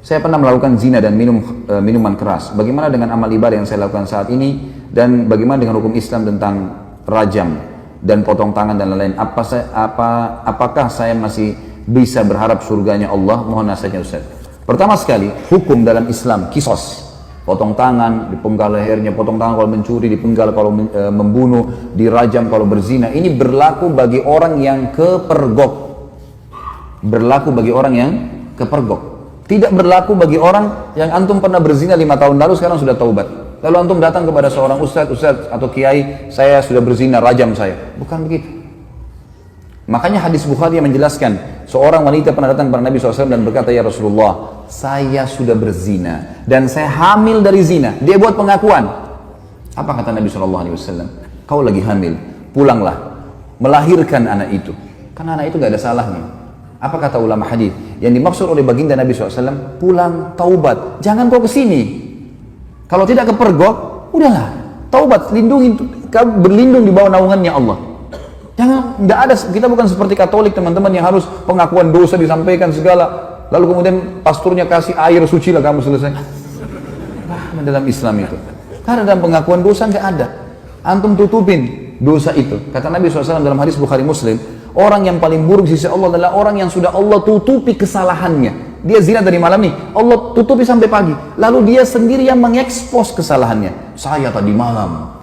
Saya pernah melakukan zina dan minum minuman keras. Bagaimana dengan amal ibadah yang saya lakukan saat ini? Dan bagaimana dengan hukum Islam tentang rajam dan potong tangan dan lain-lain? Apakah saya masih bisa berharap surganya Allah? Mohon nasihatnya Ustaz. Pertama sekali, hukum dalam Islam, kisos. Potong tangan, dipenggal lehernya, potong tangan kalau mencuri, dipenggal kalau membunuh, dirajam kalau berzina. Ini berlaku bagi orang yang kepergok. Berlaku bagi orang yang kepergok. Tidak berlaku bagi orang yang antum pernah berzina 5 tahun lalu, sekarang sudah taubat. Lalu antum datang kepada seorang ustaz atau kiai, saya sudah berzina, rajam saya. Bukan begitu. Makanya hadis Bukhari yang menjelaskan, seorang wanita pernah datang kepada Nabi SAW dan berkata, ya Rasulullah, saya sudah berzina dan saya hamil dari zina. Dia buat pengakuan. Apa kata Nabi SAW? Kau lagi hamil, pulanglah, melahirkan anak itu. Karena anak itu gak ada salahnya. Apa kata ulama hadis? Yang dimaksud oleh baginda Nabi SAW, pulang, taubat. Jangan kau kesini. Kalau tidak kepergok, udahlah, taubat, berlindung di bawah naungannya Allah. Jangan, tidak ada, kita bukan seperti Katolik teman-teman yang harus pengakuan dosa disampaikan segala, lalu kemudian pasturnya kasih air suci lah kamu selesai. Nah, dalam Islam itu, karena dalam pengakuan dosa nggak ada, antum tutupin dosa itu. Kata Nabi SAW dalam hadis Bukhari Muslim, orang yang paling buruk di sisi Allah adalah orang yang sudah Allah tutupi kesalahannya. Dia zina dari malam nih, Allah tutupi sampai pagi, lalu dia sendiri yang mengekspos kesalahannya. Saya tadi malam,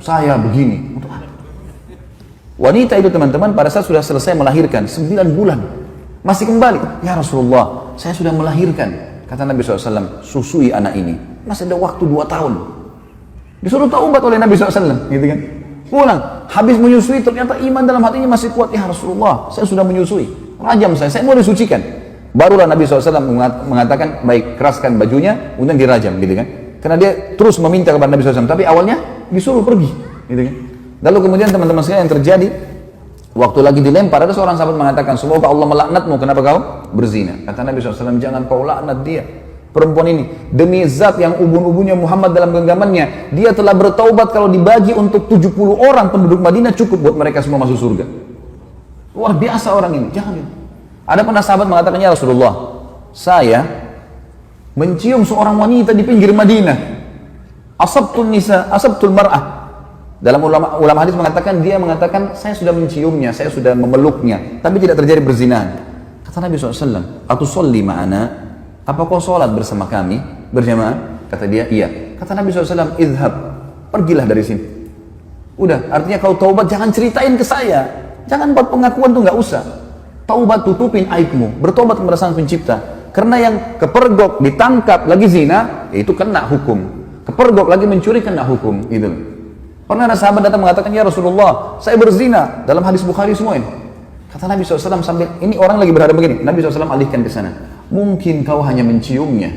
saya begini. Wanita itu teman-teman pada saat sudah selesai melahirkan 9 bulan masih kembali, ya Rasulullah saya sudah melahirkan. Kata Nabi SAW, susui anak ini, masih ada waktu 2 tahun. Disuruh taubat oleh Nabi SAW gitu kan. Pulang, habis menyusui ternyata iman dalam hatinya masih kuat. Ya Rasulullah saya sudah menyusui, rajam saya mau disucikan. Barulah Nabi SAW mengatakan, baik, keraskan bajunya kemudian dirajam gitu kan. Karena dia terus meminta kepada Nabi SAW, tapi awalnya disuruh pergi gitu kan. Lalu kemudian teman-teman sekalian yang terjadi, waktu lagi dilempar, ada seorang sahabat mengatakan, semoga Allah melaknatmu, kenapa kau berzina? Kata Nabi SAW, jangan kau laknat dia, perempuan ini, demi zat yang ubun-ubunnya Muhammad dalam genggamannya, dia telah bertaubat, kalau dibagi untuk 70 orang penduduk Madinah cukup buat mereka semua masuk surga. Luar biasa orang ini, jangan. Ada pernah sahabat mengatakan, ya Rasulullah, saya mencium seorang wanita di pinggir Madinah, asabtul mar'ah. Dalam ulama hadis mengatakan, dia mengatakan, saya sudah menciumnya, saya sudah memeluknya, tapi tidak terjadi berzinahan. Kata Nabi SAW, atusolli ma'ana, apa kau sholat bersama kami berjamaah? Kata dia, iya. Kata Nabi SAW, idhab, pergilah dari sini. Udah, artinya kau taubat, jangan ceritain ke saya, jangan buat pengakuan tuh, nggak usah. Taubat, tutupin aibmu, bertobat kepada Sang Pencipta. Karena yang kepergok ditangkap lagi zina, itu kena hukum. Kepergok lagi mencuri, kena hukum, gitu. Pernah ada sahabat datang mengatakan, ya Rasulullah, saya berzina, dalam hadis Bukhari semua ini. Kata Nabi SAW sambil, ini orang lagi berhadapan begini, Nabi SAW alihkan ke sana. Mungkin kau hanya menciumnya.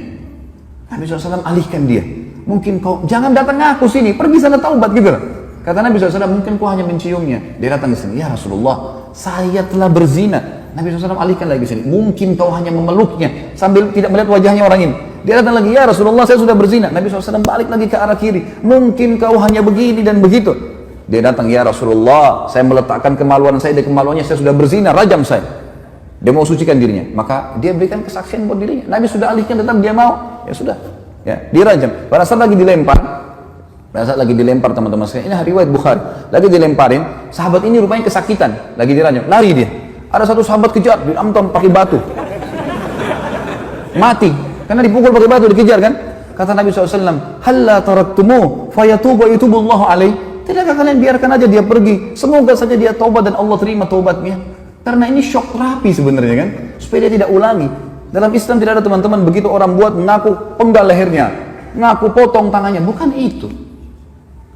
Nabi SAW alihkan dia. Mungkin kau, jangan datang ngaku sini, pergi sana taubat gitu. Kata Nabi SAW, mungkin kau hanya menciumnya. Dia datang ke sini, ya Rasulullah, saya telah berzina. Nabi SAW alihkan lagi ke sini. Mungkin kau hanya memeluknya, sambil tidak melihat wajahnya orang ini. Dia datang lagi, ya Rasulullah saya sudah berzina. Nabi SAW balik lagi ke arah kiri. Mungkin kau hanya begini dan begitu. Dia datang, ya Rasulullah saya meletakkan kemaluan saya di kemaluannya, saya sudah berzina, rajam saya. Dia mau sucikan dirinya. Maka dia berikan kesaksian buat dirinya. Nabi sudah alihkan, tetap dia mau. Ya sudah, ya, dirajam. Pada saat lagi dilempar, teman-teman sekalian, ini riwayat Bukhari. Lagi dilemparin, sahabat ini rupanya kesakitan. Lagi dirajam, lari dia. Ada satu sahabat kejar, diamtam pakai batu. Mati. Karena dipukul pakai batu, dikejar kan? Kata Nabi SAW, halla taraktumu fayatubu itubullahu alaih. Tidakkah kalian biarkan aja dia pergi? Semoga saja dia taubat dan Allah terima taubatnya. Karena ini shock terapi sebenarnya kan? Supaya dia tidak ulangi. Dalam Islam tidak ada teman-teman begitu orang buat mengaku penggal lehernya, ngaku potong tangannya. Bukan itu.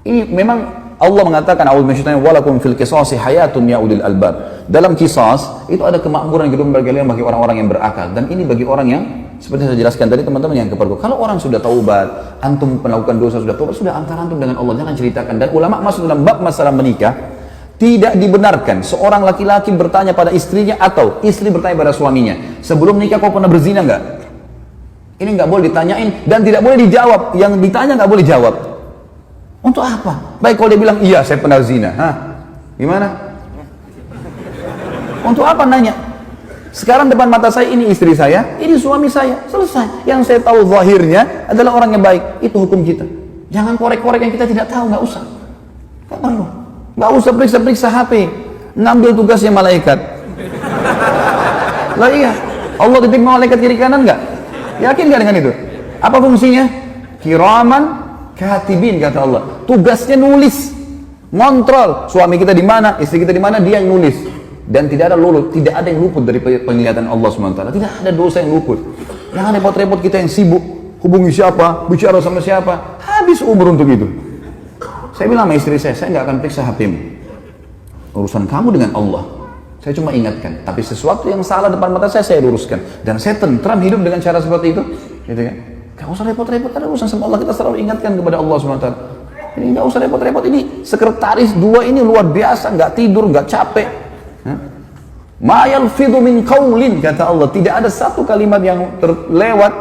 Ini memang Allah mengatakan, a'udzu minasyaitonir walakum fil qisasi hayatun ya ulil albab. Dalam qisas itu ada kemakmuran hidup bagi orang-orang yang berakal, dan ini bagi orang yang seperti saya jelaskan tadi teman-teman yang kepergok. Kalau orang sudah taubat, antum melakukan dosa sudah taubat, sudah antara antum dengan Allah, jangan ceritakan. Dan ulama masuk dalam bab masalah menikah, tidak dibenarkan seorang laki-laki bertanya pada istrinya atau istri bertanya pada suaminya, sebelum nikah kau pernah berzina nggak? Ini nggak boleh ditanyain dan tidak boleh dijawab. Yang ditanya nggak boleh jawab. Untuk apa? Baik kalau dia bilang, iya saya pernah zina. Hah? Gimana? Untuk apa nanya? Sekarang depan mata saya, ini istri saya, ini suami saya, selesai. Yang saya tahu zahirnya adalah orang yang baik, itu hukum kita. Jangan korek-korek yang kita tidak tahu, nggak usah. Nggak perlu. Nggak usah periksa-periksa HP, ngambil tugasnya malaikat. Lah iya, Allah titip malaikat kiri kanan nggak? Yakin nggak dengan itu? Apa fungsinya? Kiraman katibin, kata Allah. Tugasnya nulis, ngontrol suami kita di mana, istri kita di mana, dia yang nulis. Dan tidak ada yang luput dari penglihatan Allah SWT. Tidak ada dosa yang luput. Jangan repot-repot kita yang sibuk hubungi siapa, bicara sama siapa, habis umur untuk itu. Saya bilang sama istri saya nggak akan periksa HP-mu. Urusan kamu dengan Allah. Saya cuma ingatkan, tapi sesuatu yang salah depan mata saya luruskan. Dan saya tentram hidup dengan cara seperti itu. Gitu kan? Gak usah repot-repot, ada urusan sama Allah, kita selalu ingatkan kepada Allah SWT. Ini gak usah repot-repot, ini sekretaris dua ini luar biasa, nggak tidur, nggak capek. Ma yalfidhu min qaulin, kata Allah, tidak ada satu kalimat yang terlewat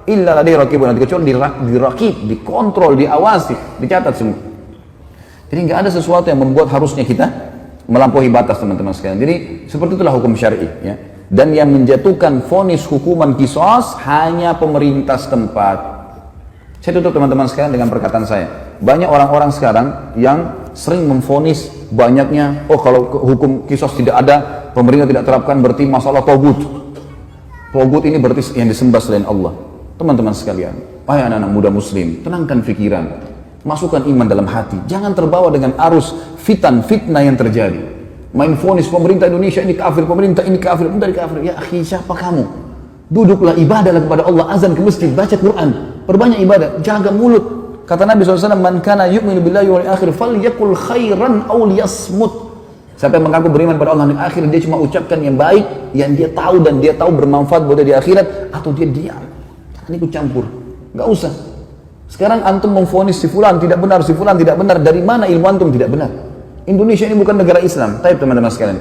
illa ladaihi raqibun, kecuali dirakib, dikontrol, diawasi, dicatat semua. Jadi nggak ada sesuatu yang membuat harusnya kita melampaui batas, teman-teman sekalian. Jadi seperti itulah hukum syar'i, ya. Dan yang menjatuhkan vonis hukuman qisas hanya pemerintah setempat. Saya tutup teman-teman sekalian dengan perkataan saya. Banyak orang-orang sekarang yang sering memvonis banyaknya, oh kalau hukum qisas tidak ada, pemerintah tidak terapkan, berarti masalah togut. Togut ini berarti yang disembah selain Allah. Teman-teman sekalian, wahai anak-anak muda muslim, tenangkan pikiran, masukkan iman dalam hati, jangan terbawa dengan arus fitnah yang terjadi. Main vonis pemerintah Indonesia ini kafir, pemerintah ini kafir, dari kafir. Ya akhi, siapa kamu? Duduklah, ibadahlah kepada Allah, azan ke masjid, baca Quran, perbanyak ibadah, jaga mulut. Kata Nabi SAW, man kana yu'minu billahi wal akhir falyakul khairan aw liyasmut. Siapa yang mengaku beriman pada Allah dan akhir, dia cuma ucapkan yang baik, yang dia tahu dan dia tahu bermanfaat buat dia di akhirat, atau dia diam. Jangan ikut campur, nggak usah. Sekarang antum memvonis si fulan tidak benar, si fulan tidak benar. Dari mana ilmu antum tidak benar? Indonesia ini bukan negara Islam. Tapi teman-teman sekalian,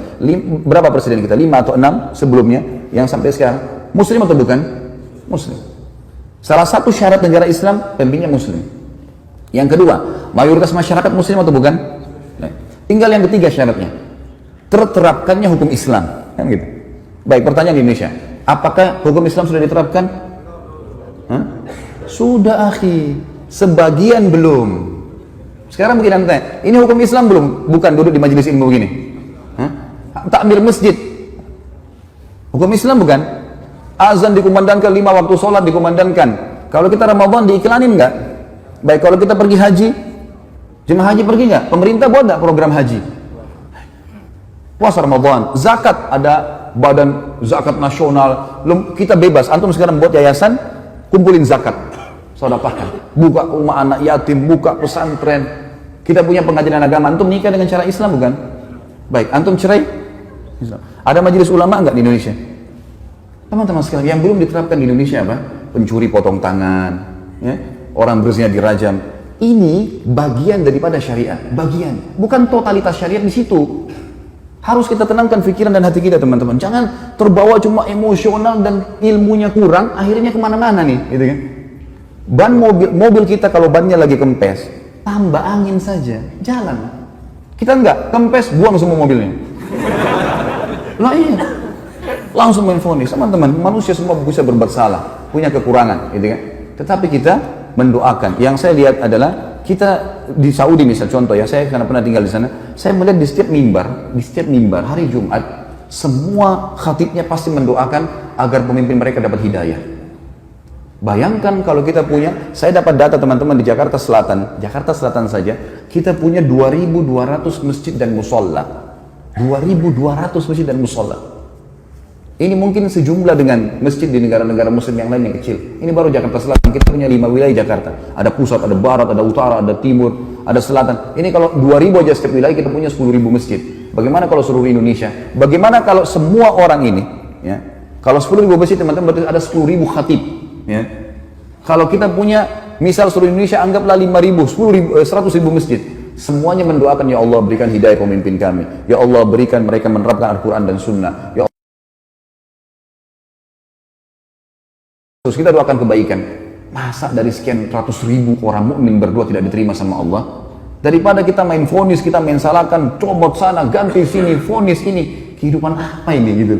berapa presiden kita? 5 atau 6 sebelumnya yang sampai sekarang? Muslim atau bukan? Muslim. Salah satu syarat negara Islam, pemimpinnya Muslim. Yang kedua, mayoritas masyarakat Muslim atau bukan? Nah, tinggal yang ketiga syaratnya, terterapkannya hukum Islam. Kan gitu. Baik, pertanyaan di Indonesia, apakah hukum Islam sudah diterapkan? Hah? Sudah akhi, sebagian belum. Sekarang mungkin anda tanya, ini hukum Islam belum? Bukan, duduk di majelis ilmu begini. Takmir masjid, hukum Islam bukan? Azan dikumandangkan, 5 waktu sholat dikumandangkan. Kalau kita Ramadan diiklanin nggak? Baik, kalau kita pergi haji, jemaah haji pergi nggak? Pemerintah buat nggak program haji? Puasa Ramadan, zakat, ada badan zakat nasional, kita bebas. Antum sekarang buat yayasan, kumpulin zakat, sedekahkan, buka rumah anak yatim, buka pesantren. Kita punya pengadilan agama, antum nikah dengan cara Islam bukan? Baik, antum cerai Islam. Ada majelis ulama nggak di Indonesia? Teman-teman sekalian, yang belum diterapkan di Indonesia apa? Pencuri potong tangan, ya? Orang berzina dirajam. Ini bagian daripada syariat, bagian, bukan totalitas syariat di situ. Harus kita tenangkan pikiran dan hati kita, teman-teman. Jangan terbawa cuma emosional dan ilmunya kurang, akhirnya kemana-mana nih, gitu kan? Ban mobil kita kalau bannya lagi kempes, tambah angin saja, jalan. Kita enggak, kempes, buang semua mobilnya. Lah iya, langsung main vonis. Teman-teman, manusia semua bisa berbuat salah, punya kekurangan, gitu kan? Tetapi kita mendoakan. Yang saya lihat adalah kita di Saudi misal contoh ya, saya karena pernah tinggal di sana, saya melihat di setiap mimbar hari Jumat, semua khatibnya pasti mendoakan agar pemimpin mereka dapat hidayah. Bayangkan kalau kita punya, saya dapat data teman-teman di Jakarta Selatan saja, kita punya 2.200 masjid dan musola. 2.200 masjid dan musola. Ini mungkin sejumlah dengan masjid di negara-negara muslim yang lain yang kecil. Ini baru Jakarta Selatan, kita punya 5 wilayah Jakarta. Ada pusat, ada barat, ada utara, ada timur, ada selatan. Ini kalau 2.000 aja setiap wilayah, kita punya 10.000 masjid. Bagaimana kalau seluruh Indonesia? Bagaimana kalau semua orang ini, ya, kalau 10.000 masjid teman-teman berarti ada 10.000 khatib. Ya. Kalau kita punya, misal seluruh Indonesia anggaplah 5.000, 100.000 masjid. Semuanya mendoakan, ya Allah berikan hidayah pemimpin kami. Ya Allah berikan mereka menerapkan Al-Quran dan Sunnah. Ya terus kita doakan kebaikan. Masa dari sekian ratus ribu orang mukmin berdoa tidak diterima sama Allah? Daripada kita main vonis, kita main salahkan, comot sana, ganti sini, vonis ini. Kehidupan apa ini gitu?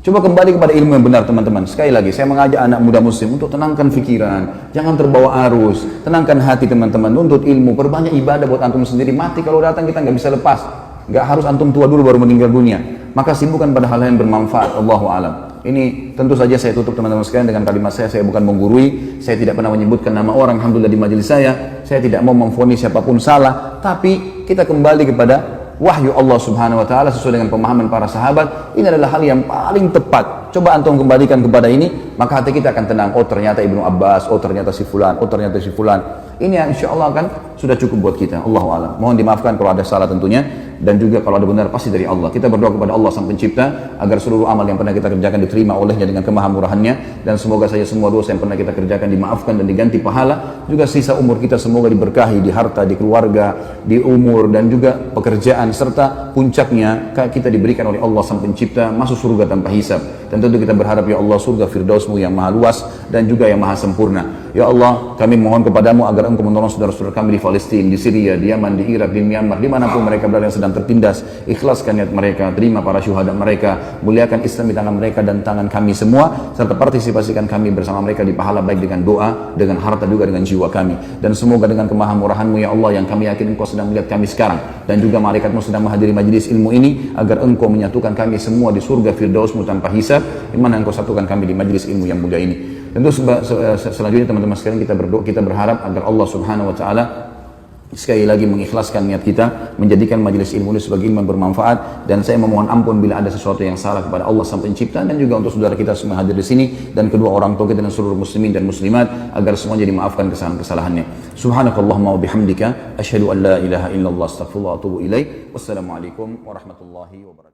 Coba kembali kepada ilmu yang benar teman-teman. Sekali lagi saya mengajak anak muda muslim untuk tenangkan pikiran, jangan terbawa arus, tenangkan hati teman-teman, nuntut ilmu, perbanyak ibadah buat antum sendiri. Mati kalau datang kita nggak bisa lepas, nggak harus antum tua dulu baru meninggal dunia. Maka sibukkan pada hal yang bermanfaat. Allahu alam. Ini tentu saja saya tutup teman-teman sekalian dengan kalimat saya bukan menggurui, saya tidak pernah menyebutkan nama orang, alhamdulillah di majelis saya tidak mau memvonis siapapun salah, tapi kita kembali kepada wahyu Allah subhanahu wa ta'ala sesuai dengan pemahaman para sahabat. Ini adalah hal yang paling tepat. Coba antum kembalikan kepada ini, maka hati kita akan tenang. Oh ternyata Ibnu Abbas, oh ternyata si fulan, oh ternyata si fulan. Ini yang insya Allah kan sudah cukup buat kita. Allahu a'lam. Mohon dimaafkan kalau ada salah tentunya, dan juga kalau ada benar pasti dari Allah. Kita berdoa kepada Allah sang pencipta agar seluruh amal yang pernah kita kerjakan diterima olehnya dengan kemahamurahannya, dan semoga saja semua dosa yang pernah kita kerjakan dimaafkan dan diganti pahala. Juga sisa umur kita semoga diberkahi di harta, di keluarga, di umur, dan juga pekerjaan, serta puncaknya kita diberikan oleh Allah sang pencipta masuk surga tanpa hisab. Dan tentu kita berharap ya Allah surga firdausmu yang maha luas dan juga yang maha sempurna. Ya Allah, kami mohon kepadamu agar engkau menolong saudara-saudara kami di Palestina, di Syria, di Yaman, di Irak, di Myanmar, dimanapun mereka berada yang sedang tertindas. Ikhlaskan niat mereka, terima para syuhada mereka, muliakan Islam di tangan mereka dan tangan kami semua, serta partisipasikan kami bersama mereka di pahala baik dengan doa, dengan harta, juga dengan jiwa kami. Dan semoga dengan kemahamurahanmu ya Allah, yang kami yakin engkau sedang melihat kami sekarang, dan juga malaikatmu sedang menghadiri majelis ilmu ini, agar engkau menyatukan kami semua di surga firdausmu tanpa hisab, di mana engkau satukan kami di majelis ilmu yang mulia ini. Tentu selanjutnya teman-teman sekalian kita berdoa, kita berharap agar Allah subhanahu wa ta'ala sekali lagi mengikhlaskan niat kita, menjadikan majelis ilmu ini sebagai ilmu yang bermanfaat. Dan saya memohon ampun bila ada sesuatu yang salah kepada Allah sang pencipta, dan juga untuk saudara kita semua hadir di sini, dan kedua orang tua kita dan seluruh muslimin dan muslimat, agar semuanya dimaafkan kesalahan-kesalahannya. Subhanakallahumma wa bihamdika asyhadu an la ilaha illallah astaghfirullah wa atubu ilaik. Wassalamualaikum warahmatullahi wabarakatuh.